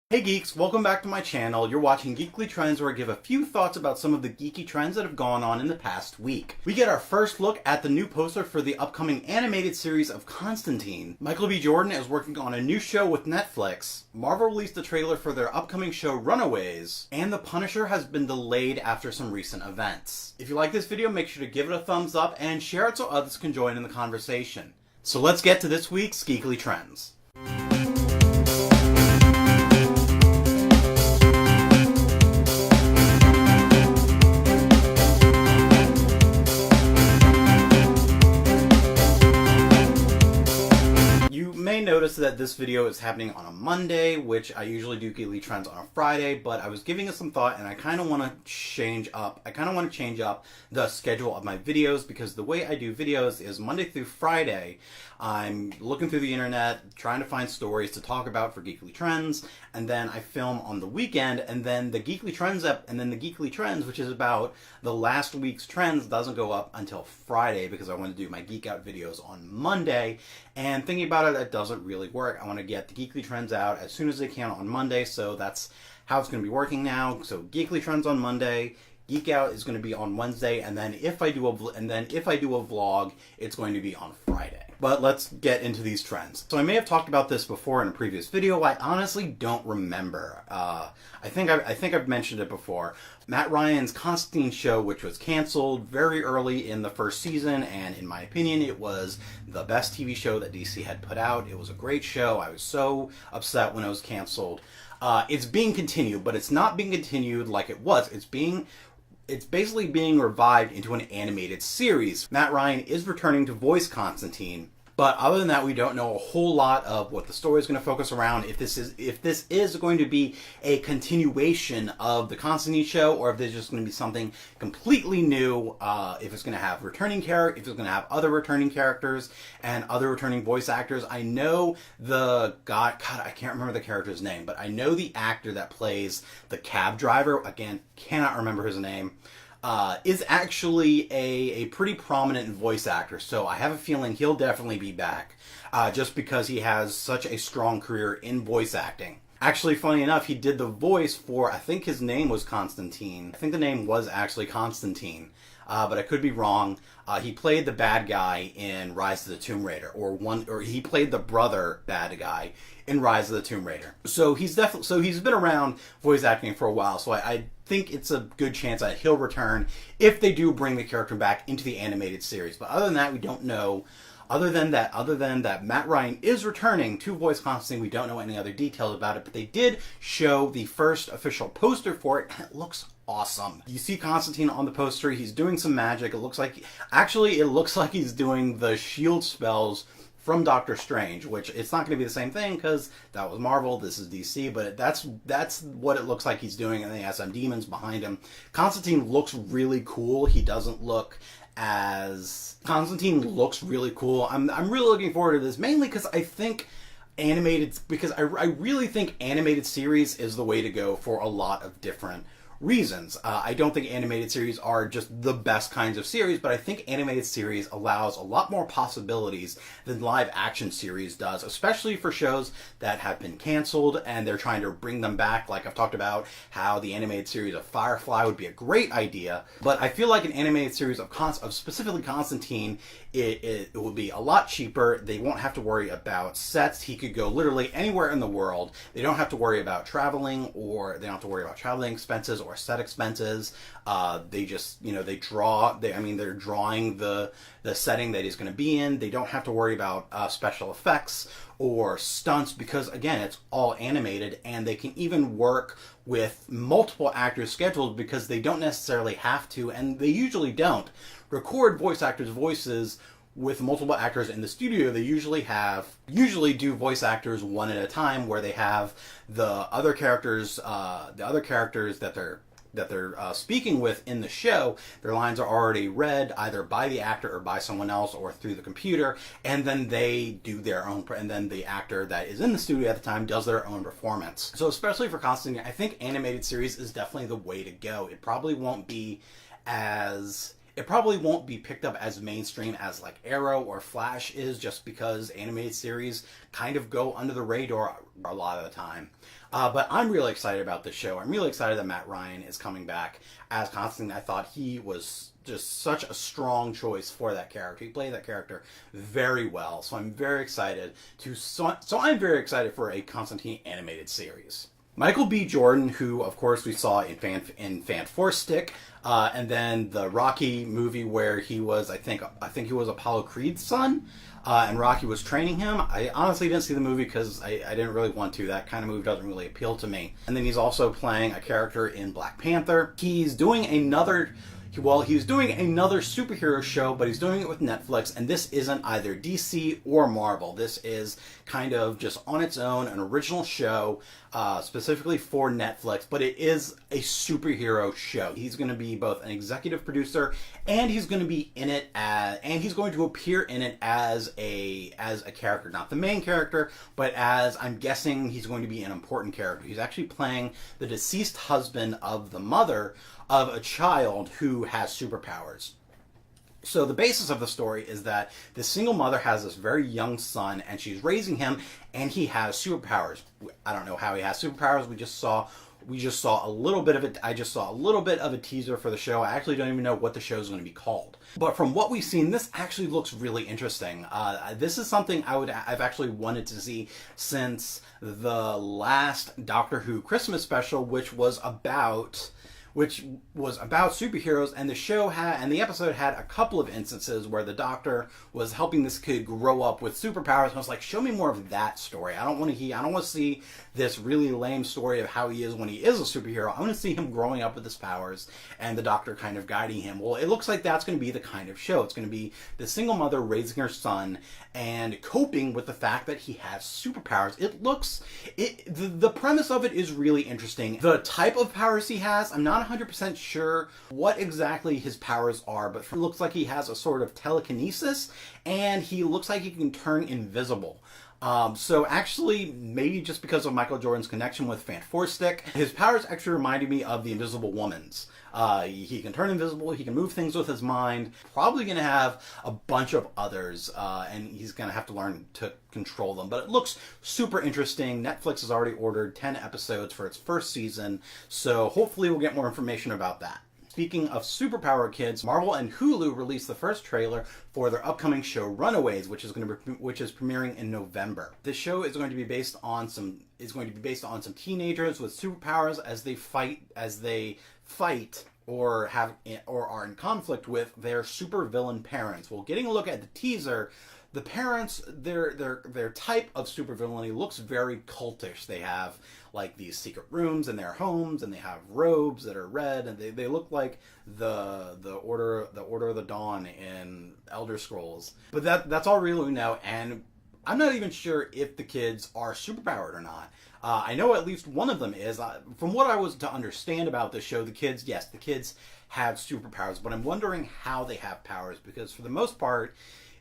Hey geeks, welcome back to my channel. You're watching Geekly Trends, where I give a few thoughts about some of the geeky trends that have gone on in the past week. We get our first look at the new poster for the upcoming animated series of Constantine. Michael B. Jordan is working on a new show with Netflix. Marvel released a trailer for their upcoming show Runaways, and The Punisher has been delayed after some recent events. If you like this video, make sure to give it a thumbs up and share it so others can join in the conversation. So let's get to this week's Geekly Trends. Notice that this video is happening on a Monday, which I usually do Geekly Trends on a Friday, but I was giving it some thought and I kind of want to change up the schedule of my videos, because the way I do videos is Monday through Friday. I'm looking through the internet, trying to find stories to talk about for Geekly Trends, and then I film on the weekend, and then the Geekly Trends, which is about the last week's trends, doesn't go up until Friday because I want to do my Geek Out videos on Monday. And thinking about it, that doesn't really work. I want to get the Geekly Trends out as soon as I can on Monday, so that's how it's going to be working now. So Geekly Trends on Monday, Geek Out is going to be on Wednesday, and then if I do a vlog, it's going to be on Friday. But let's get into these trends. So I may have talked about this before in a previous video. I honestly don't remember. I think I've mentioned it before. Matt Ryan's Constantine show, which was canceled very early in the first season, and in my opinion, it was the best TV show that DC had put out. It was a great show. I was so upset when it was canceled. It's being continued, but it's not being continued like it was. It's basically being revived into an animated series. Matt Ryan is returning to voice Constantine, but other than that, we don't know a whole lot of what the story is going to focus around. If this is going to be a continuation of the Constantine show, or if there's just going to be something completely new. If it's going to have if it's going to have other returning characters and other returning voice actors. I know God, I can't remember the character's name, but I know the actor that plays the cab driver. Again, cannot remember his name. Is actually a pretty prominent voice actor, so I have a feeling he'll definitely be back, just because he has such a strong career in voice acting. Actually, funny enough, he did the voice for, I think his name was Constantine. I think the name was actually Constantine, but I could be wrong. He played the bad guy in Rise of the Tomb Raider, or he played the brother bad guy in Rise of the Tomb Raider. So he's been around voice acting for a while, so I think it's a good chance that he'll return if they do bring the character back into the animated series. But other than that, we don't know. Other than that Matt Ryan is returning to voice Constantine, we don't know any other details about it, but they did show the first official poster for it, and it looks awesome. You see Constantine on the poster, he's doing some magic. It looks like he's doing the shield spells from Doctor Strange, which it's not going to be the same thing because that was Marvel, this is DC, but that's what it looks like he's doing, and then he has some demons behind him. Constantine looks really cool. Constantine looks really cool. I'm really looking forward to this, mainly because I really think animated series is the way to go for a lot of different reasons. I don't think animated series are just the best kinds of series, but I think animated series allows a lot more possibilities than live action series does, especially for shows that have been canceled and they're trying to bring them back. Like I've talked about how the animated series of Firefly would be a great idea, but I feel like an animated series of specifically Constantine, it will be a lot cheaper. They won't have to worry about sets. He could go literally anywhere in the world. They don't have to worry about traveling, or they don't have to worry about traveling expenses or set expenses. They just, they're drawing the setting that he's going to be in. They don't have to worry about special effects or stunts, because again, it's all animated, and they can even work with multiple actors scheduled, because they don't necessarily have to, and they usually don't, record voice actors' voices with multiple actors in the studio. They usually do voice actors one at a time, where they have the other characters that they're speaking with in the show. Their lines are already read either by the actor or by someone else or through the computer, and then they do their own, and then the actor that is in the studio at the time does their own performance. So especially for Constantine, I think animated series is definitely the way to go. It probably won't be picked up as mainstream as like Arrow or Flash is, just because animated series kind of go under the radar a lot of the time. But I'm really excited about this show. I'm really excited that Matt Ryan is coming back as Constantine. I thought he was just such a strong choice for that character. He played that character very well. So I'm very excited I'm very excited for a Constantine animated series. Michael B. Jordan, who of course we saw in Fan4Stick, and then the Rocky movie where he was, I think he was Apollo Creed's son, and Rocky was training him. I honestly didn't see the movie because I didn't really want to. That kind of movie doesn't really appeal to me. And then he's also playing a character in Black Panther. He's doing another superhero show, but he's doing it with Netflix, and this isn't either DC or Marvel. This is kind of just on its own, an original show, specifically for Netflix, but it is a superhero show. He's going to be both an executive producer, and he's going to be in it and he's going to appear in it as a character, not the main character, but as, I'm guessing, he's going to be an important character. He's actually playing the deceased husband of the mother of a child who has superpowers. So the basis of the story is that this single mother has this very young son, and she's raising him, and he has superpowers. I don't know how he has superpowers. We just saw a little bit of it. I just saw a little bit of a teaser for the show. I actually don't even know what the show is going to be called. But from what we've seen, this actually looks really interesting. This is something I've actually wanted to see since the last Doctor Who Christmas special, which was about superheroes, and the episode had a couple of instances where the Doctor was helping this kid grow up with superpowers, and I was like, show me more of that story. I don't want to see this really lame story of how he is when he is a superhero. I want to see him growing up with his powers and the Doctor kind of guiding him. Well, it looks like that's going to be the kind of show. It's going to be the single mother raising her son and coping with the fact that he has superpowers. The premise of it is really interesting. The type of powers he has, I'm not 100% sure what exactly his powers are, but it looks like he has a sort of telekinesis, and he looks like he can turn invisible. So actually, maybe just because of Michael Jordan's connection with Fan4Stick, his powers actually reminded me of the Invisible Woman's. He can turn invisible, he can move things with his mind, probably going to have a bunch of others, and he's going to have to learn to control them. But it looks super interesting. Netflix has already ordered 10 episodes for its first season, so hopefully we'll get more information about that. Speaking of superpower kids, Marvel and Hulu released the first trailer for their upcoming show Runaways, which is premiering in November. This show is going to be based on some teenagers with superpowers as they fight or are in conflict with their supervillain parents. Well, getting a look at the teaser, the parents, their type of supervillainy looks very cultish. They have like these secret rooms in their homes, and they have robes that are red, and they look like the Order of the Dawn in Elder Scrolls. But that's all really we know, and I'm not even sure if the kids are superpowered or not. I know at least one of them is. From what I was to understand about this show, the kids have superpowers, but I'm wondering how they have powers, because for the most part,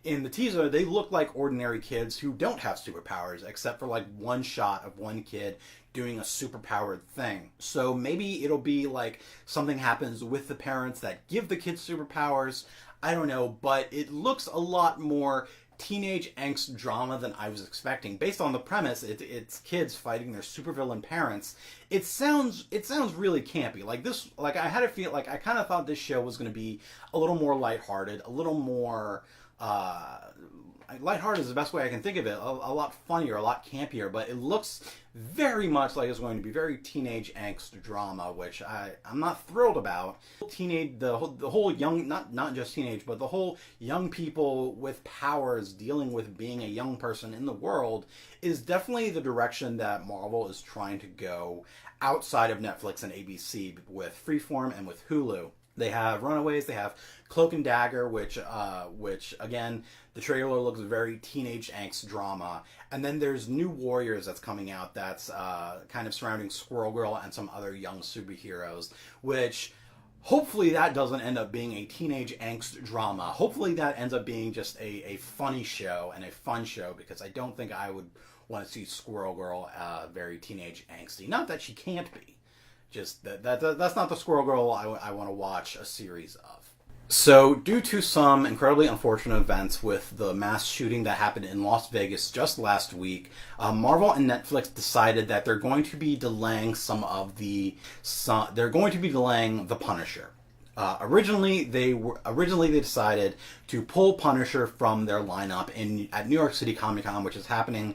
in the teaser, they look like ordinary kids who don't have superpowers, except for like one shot of one kid doing a superpowered thing. So maybe it'll be like something happens with the parents that give the kids superpowers. I don't know, but it looks a lot more teenage angst drama than I was expecting. Based on the premise, it's kids fighting their supervillain parents. It sounds really campy. I had a feel like I kind of thought this show was going to be a little more lighthearted, a little more lighthearted is the best way I can think of it. A lot funnier, a lot campier, but it looks very much like it's going to be very teenage angst drama, which I'm not thrilled about. The whole young, not just teenage, but the whole young people with powers dealing with being a young person in the world is definitely the direction that Marvel is trying to go outside of Netflix and ABC with Freeform and with Hulu. They have Runaways, they have Cloak and Dagger, which again, the trailer looks very teenage angst drama. And then there's New Warriors that's coming out that's kind of surrounding Squirrel Girl and some other young superheroes, which hopefully that doesn't end up being a teenage angst drama. Hopefully that ends up being just a funny show and a fun show, because I don't think I would want to see Squirrel Girl very teenage angsty. Not that she can't be. Just that's not the Squirrel Girl I want to watch a series of. So, due to some incredibly unfortunate events with the mass shooting that happened in Las Vegas just last week, Marvel and Netflix decided that they're going to be delaying they're going to be delaying The Punisher. Originally they decided to pull Punisher from their lineup at New York City Comic Con, which is happening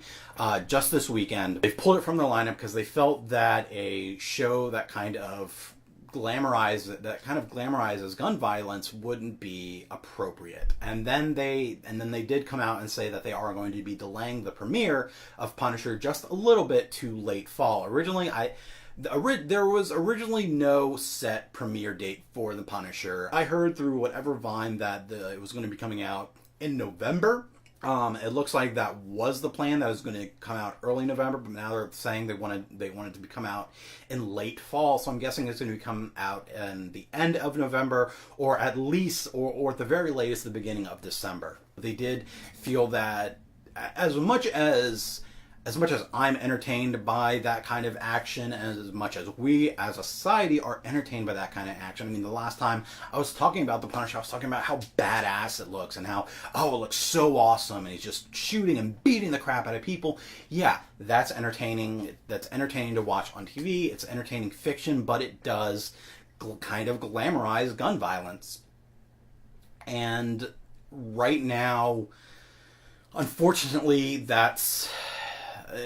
just this weekend. They've pulled it from their lineup because they felt that a show that kind of glamorizes gun violence wouldn't be appropriate. And then they did come out and say that they are going to be delaying the premiere of Punisher just a little bit to late fall. There was originally no set premiere date for The Punisher. I heard through whatever Vine that it was going to be coming out in November. It looks like that was the plan, that it was going to come out early November, but now they're saying they wanted to come out in late fall. So I'm guessing it's going to come out in the end of November, or at least, or at the very latest, the beginning of December. They did feel that as much as I'm entertained by that kind of action, and as much as we as a society are entertained by that kind of action. I mean, the last time I was talking about The Punisher, I was talking about how badass it looks and how, it looks so awesome, and he's just shooting and beating the crap out of people. Yeah, that's entertaining. That's entertaining to watch on TV. It's entertaining fiction, but it does kind of glamorize gun violence. And right now, unfortunately, that's...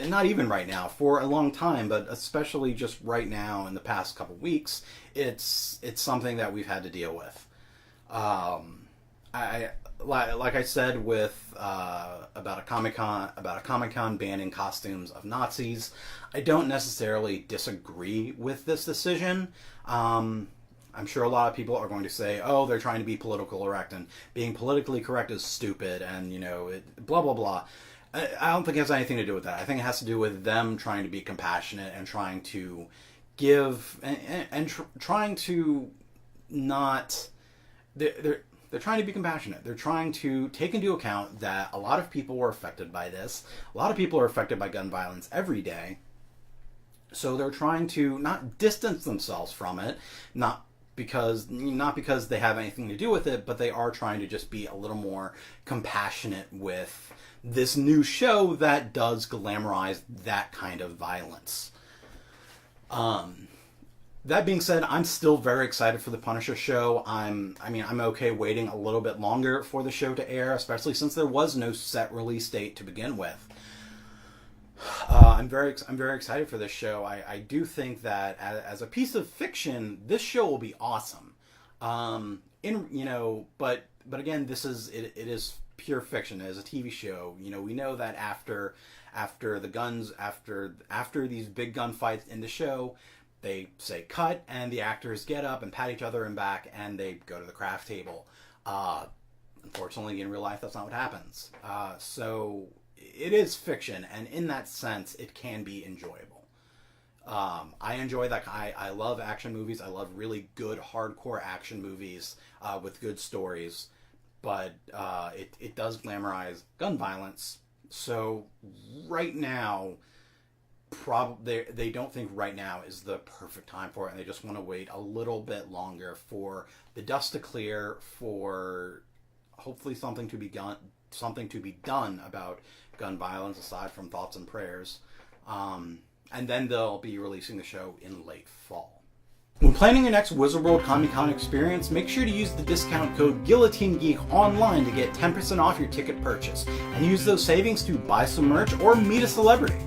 not even right now, for a long time, but especially just right now in the past couple weeks, it's something that we've had to deal with. Like I said with about a Comic-Con banning costumes of Nazis, I don't necessarily disagree with this decision. I'm sure a lot of people are going to say, oh, they're trying to be politically correct, and being politically correct is stupid, and blah blah blah. I don't think it has anything to do with that. I think it has to do with them trying to be compassionate and trying to give and trying to not. They're trying to be compassionate. They're trying to take into account that a lot of people were affected by this. A lot of people are affected by gun violence every day. So they're trying to not distance themselves from it, not because they have anything to do with it, but they are trying to just be a little more compassionate with this new show that does glamorize that kind of violence. That being said, I'm still very excited for the Punisher show. I'm okay waiting a little bit longer for the show to air, especially since there was no set release date to begin with. I'm very excited for this show. I do think that as a piece of fiction, this show will be awesome. But again, it is pure fiction. It is a TV show. We know that after these big gunfights in the show, they say cut, and the actors get up and pat each other in back, and they go to the craft table. Unfortunately, in real life, that's not what happens. So it is fiction, and in that sense, it can be enjoyable. I enjoy that. I love action movies. I love really good hardcore action movies with good stories, but it does glamorize gun violence. So right now, they don't think right now is the perfect time for it, and they just want to wait a little bit longer for the dust to clear, for hopefully something to be done about gun violence aside from thoughts and prayers. And then they'll be releasing the show in late fall. When planning your next Wizard World Comic-Con experience, make sure to use the discount code GuillotineGeek online to get 10% off your ticket purchase, and use those savings to buy some merch or meet a celebrity.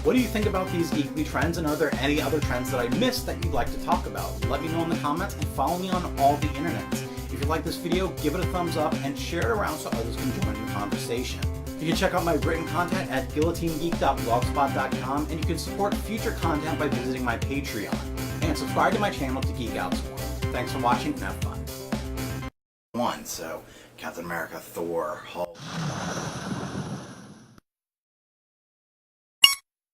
What do you think about these Geekly Trends, and are there any other trends that I missed that you'd like to talk about? Let me know in the comments, and follow me on all the internets. If you like this video, give it a thumbs up and share it around so others can join the conversation. You can check out my written content at guillotinegeek.blogspot.com, and you can support future content by visiting my Patreon. And subscribe to my channel to geek out some more. Thanks for watching, and have fun. So, Captain America, Thor, Hulk...